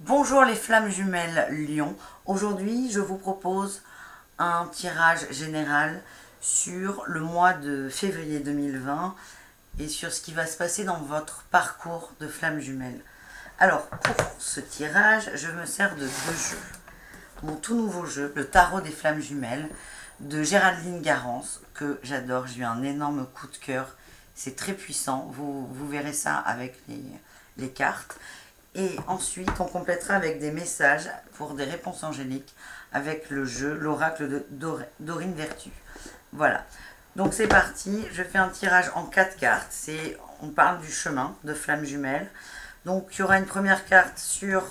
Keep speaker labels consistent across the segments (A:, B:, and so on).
A: Bonjour les flammes jumelles Lion. Aujourd'hui, je vous propose un tirage général sur le mois de février 2020 et sur ce qui va se passer dans votre parcours de flammes jumelles. Alors, pour ce tirage, je me sers de deux jeux. Mon tout nouveau jeu, le tarot des flammes jumelles, de Géraldine Garance, que j'adore. J'ai eu un énorme coup de cœur. C'est très puissant. Vous verrez ça avec les cartes. Et ensuite, on complétera avec des messages pour des réponses angéliques avec le jeu, l'oracle de Dorine Vertu. Voilà. Donc c'est parti. Je fais un tirage en 4 cartes. On parle du chemin de flammes jumelles. Donc il y aura une première carte sur...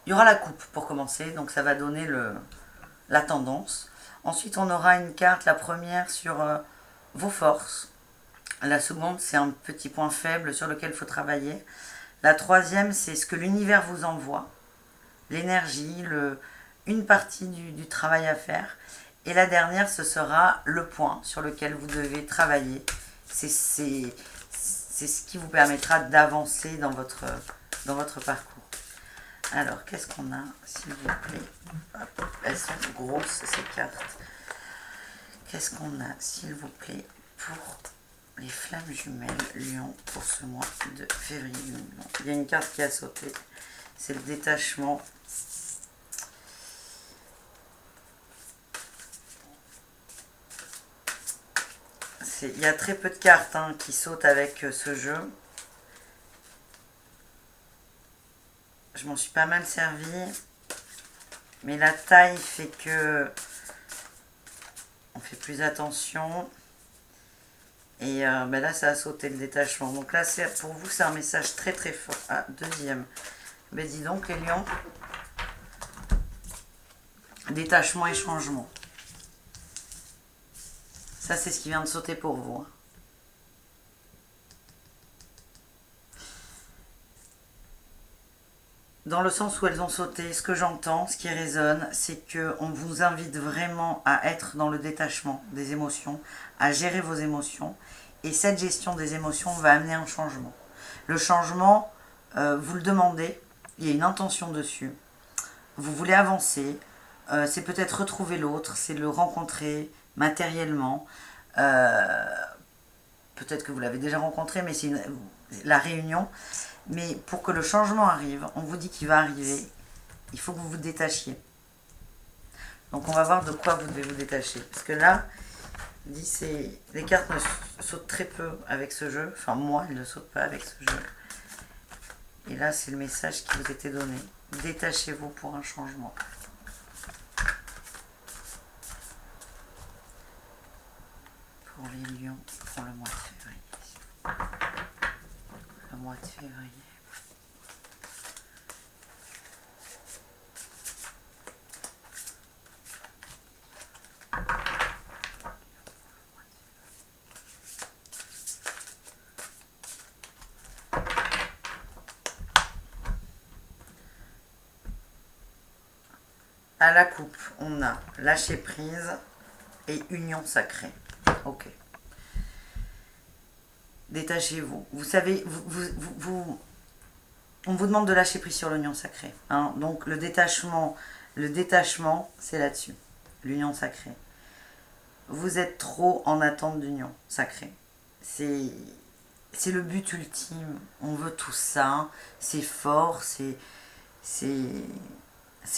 A: Il y aura la coupe pour commencer. Donc ça va donner la tendance. Ensuite, on aura une carte, la première, sur vos forces. La seconde, c'est un petit point faible sur lequel il faut travailler. La troisième, c'est ce que l'univers vous envoie, l'énergie, une partie du travail à faire. Et la dernière, ce sera le point sur lequel vous devez travailler. C'est ce qui vous permettra d'avancer dans votre parcours. Alors, qu'est-ce qu'on a, s'il vous plaît? Hop, elles sont grosses, ces cartes. Qu'est-ce qu'on a, s'il vous plaît, pour les flammes jumelles Lion pour ce mois de février 2020? Il y a une carte qui a sauté, c'est le détachement. Il y a très peu de cartes qui sautent avec ce jeu. Je m'en suis pas mal servi, mais la taille fait que on fait plus attention. Et là, ça a sauté le détachement. Donc là, pour vous, c'est un message très très fort. Ah, deuxième. Ben dis donc, les lions. Détachement et changement. Ça, c'est ce qui vient de sauter pour vous. Dans le sens où elles ont sauté, ce que j'entends, ce qui résonne, c'est qu'on vous invite vraiment à être dans le détachement des émotions, à gérer vos émotions. Et cette gestion des émotions va amener un changement. Le changement, vous le demandez, il y a une intention dessus. Vous voulez avancer, c'est peut-être retrouver l'autre, c'est le rencontrer matériellement. Peut-être que vous l'avez déjà rencontré, mais c'est la réunion. Mais pour que le changement arrive, on vous dit qu'il va arriver, il faut que vous vous détachiez. Donc on va voir de quoi vous devez vous détacher. Parce que là, les cartes sautent très peu avec ce jeu. Enfin moi, elles ne sautent pas avec ce jeu. Et là, c'est le message qui vous était donné. Détachez-vous pour un changement. Pour les lions, pour le mois de février. Le mois de février. À la coupe, on a lâcher prise et union sacrée. Ok. Détachez-vous. Vous savez, on vous demande de lâcher prise sur l'union sacrée. Donc le détachement, c'est là-dessus. L'union sacrée. Vous êtes trop en attente d'union sacrée. C'est le but ultime. On veut tout ça. C'est fort, c'est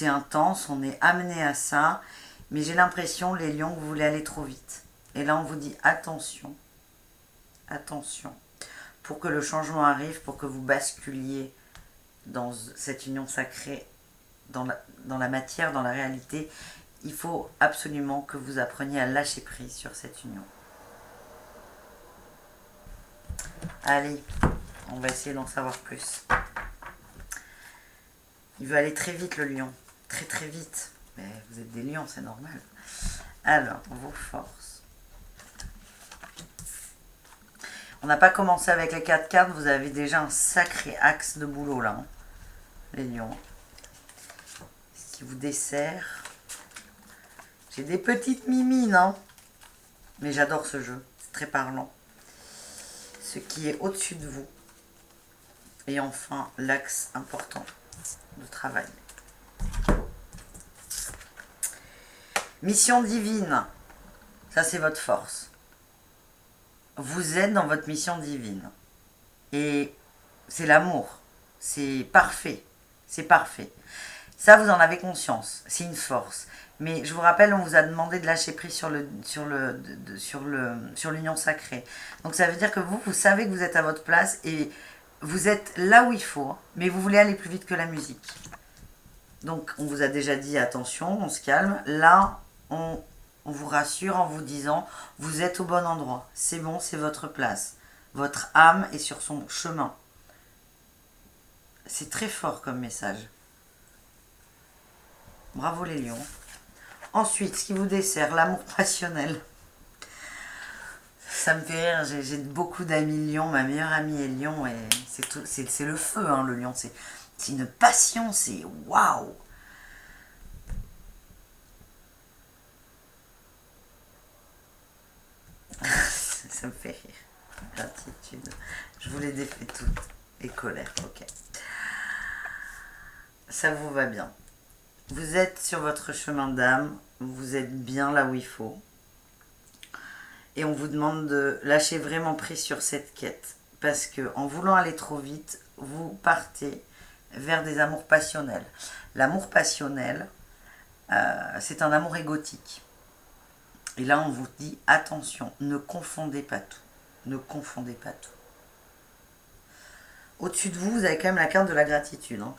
A: intense, on est amené à ça, mais j'ai l'impression, les lions, que vous voulez aller trop vite. Et là, on vous dit attention, attention, pour que le changement arrive, pour que vous basculiez dans cette union sacrée, dans la matière, dans la réalité, il faut absolument que vous appreniez à lâcher prise sur cette union. Allez, on va essayer d'en savoir plus. Il veut aller très vite, le lion. Très très vite. Mais vous êtes des lions, c'est normal. Alors, vos forces. On n'a pas commencé avec les 4 cartes. Vous avez déjà un sacré axe de boulot là. Les lions. Ce qui vous dessert. J'ai des petites mimines. Mais j'adore ce jeu. C'est très parlant. Ce qui est au-dessus de vous. Et enfin, l'axe important de travail. Mission divine. Ça, c'est votre force. Vous êtes dans votre mission divine. Et c'est l'amour. C'est parfait. C'est parfait. Ça, vous en avez conscience. C'est une force. Mais je vous rappelle, on vous a demandé de lâcher prise sur l'union sacrée. Donc ça veut dire que vous savez que vous êtes à votre place et vous êtes là où il faut, mais vous voulez aller plus vite que la musique. Donc on vous a déjà dit attention, on se calme. Là, on vous rassure en vous disant vous êtes au bon endroit. C'est bon, c'est votre place. Votre âme est sur son chemin. C'est très fort comme message. Bravo les lions. Ensuite, ce qui vous dessert, l'amour passionnel. Ça me fait rire, j'ai beaucoup d'amis lions, ma meilleure amie est lion et c'est le feu, hein, le lion. C'est une passion, c'est waouh. Ça me fait rire. Gratitude. Je vous les défais toutes. Et colère, ok. Ça vous va bien. Vous êtes sur votre chemin d'âme, vous êtes bien là où il faut. Et on vous demande de lâcher vraiment prise sur cette quête. Parce que en voulant aller trop vite, vous partez vers des amours passionnels. L'amour passionnel, c'est un amour égotique. Et là, on vous dit, attention, ne confondez pas tout. Ne confondez pas tout. Au-dessus de vous, vous avez quand même la carte de la gratitude. Hein.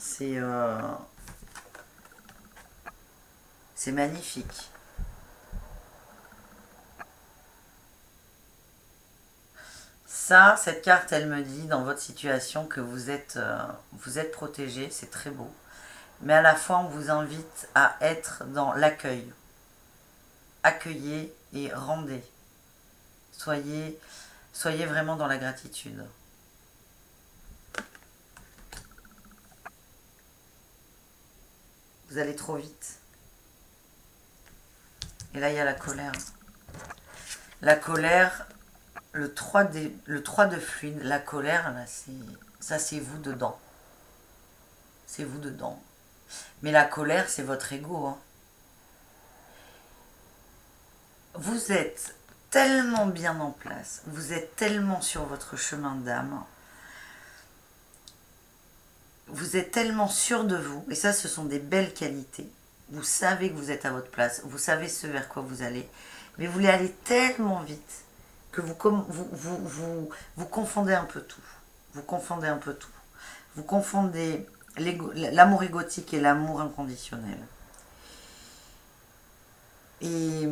A: C'est magnifique. Ça, cette carte, elle me dit dans votre situation que vous êtes protégé, c'est très beau. Mais à la fois, on vous invite à être dans l'accueil. Accueillez et rendez. Soyez vraiment dans la gratitude. Vous allez trop vite. Et là, il y a la colère. La colère, le 3 de fluide, la colère, là, ça c'est vous dedans. C'est vous dedans. Mais la colère, c'est votre ego. Hein. Vous êtes tellement bien en place, vous êtes tellement sur votre chemin d'âme, vous êtes tellement sûr de vous, et ça, ce sont des belles qualités. Vous savez que vous êtes à votre place, vous savez ce vers quoi vous allez, mais vous voulez aller tellement vite que vous confondez un peu tout. Vous confondez un peu tout. Vous confondez l'amour égotique et l'amour inconditionnel. Et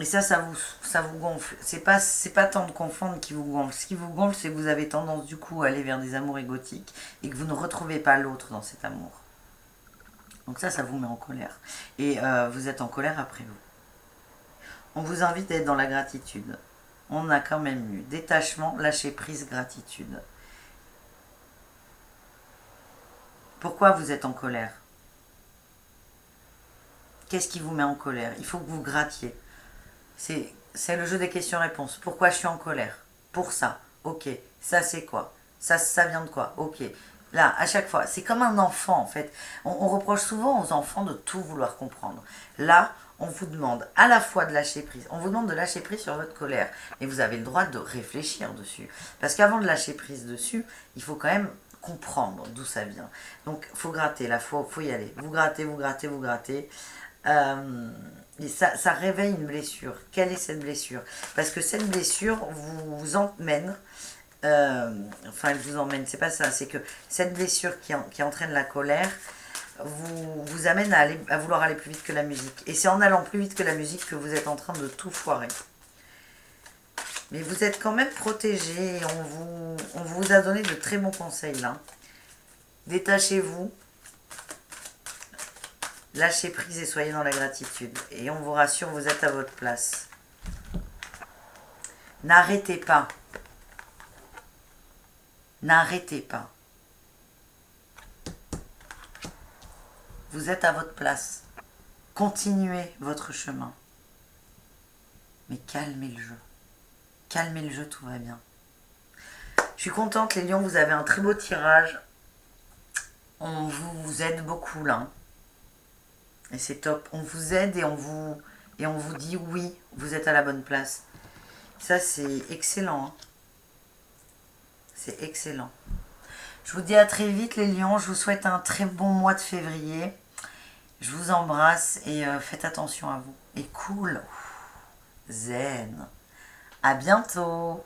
A: ça vous gonfle. C'est pas tant de confondre qui vous gonfle. Ce qui vous gonfle, c'est que vous avez tendance du coup à aller vers des amours égotiques et que vous ne retrouvez pas l'autre dans cet amour. Donc ça vous met en colère. Et vous êtes en colère après vous. On vous invite à être dans la gratitude. On a quand même eu détachement, lâcher prise, gratitude. Pourquoi vous êtes en colère ? Qu'est-ce qui vous met en colère ? Il faut que vous grattiez. C'est le jeu des questions-réponses. Pourquoi je suis en colère ? Pour ça. Ok. Ça, c'est quoi ? Ça vient de quoi ? Ok. Là, à chaque fois, c'est comme un enfant, en fait. On reproche souvent aux enfants de tout vouloir comprendre. Là, on vous demande à la fois de lâcher prise. On vous demande de lâcher prise sur votre colère. Et vous avez le droit de réfléchir dessus. Parce qu'avant de lâcher prise dessus, il faut quand même comprendre d'où ça vient. Donc, il faut gratter. Là, faut y aller. Vous grattez, vous grattez, vous grattez. Et ça réveille une blessure. Quelle est cette blessure ? Parce que cette blessure vous emmène, elle vous emmène, c'est pas ça, c'est que cette blessure qui entraîne la colère vous amène à vouloir aller plus vite que la musique. Et c'est en allant plus vite que la musique que vous êtes en train de tout foirer. Mais vous êtes quand même protégé et on vous a donné de très bons conseils là. Détachez-vous. Lâchez prise et soyez dans la gratitude. Et on vous rassure, vous êtes à votre place. N'arrêtez pas. N'arrêtez pas. Vous êtes à votre place. Continuez votre chemin. Mais calmez le jeu. Calmez le jeu, tout va bien. Je suis contente les lions, vous avez un très beau tirage. On vous aide beaucoup là. Et c'est top. On vous aide et on vous dit oui, vous êtes à la bonne place. Ça c'est excellent. Hein. C'est excellent. Je vous dis à très vite les lions. Je vous souhaite un très bon mois de février. Je vous embrasse et faites attention à vous. Et cool. Zen. À bientôt.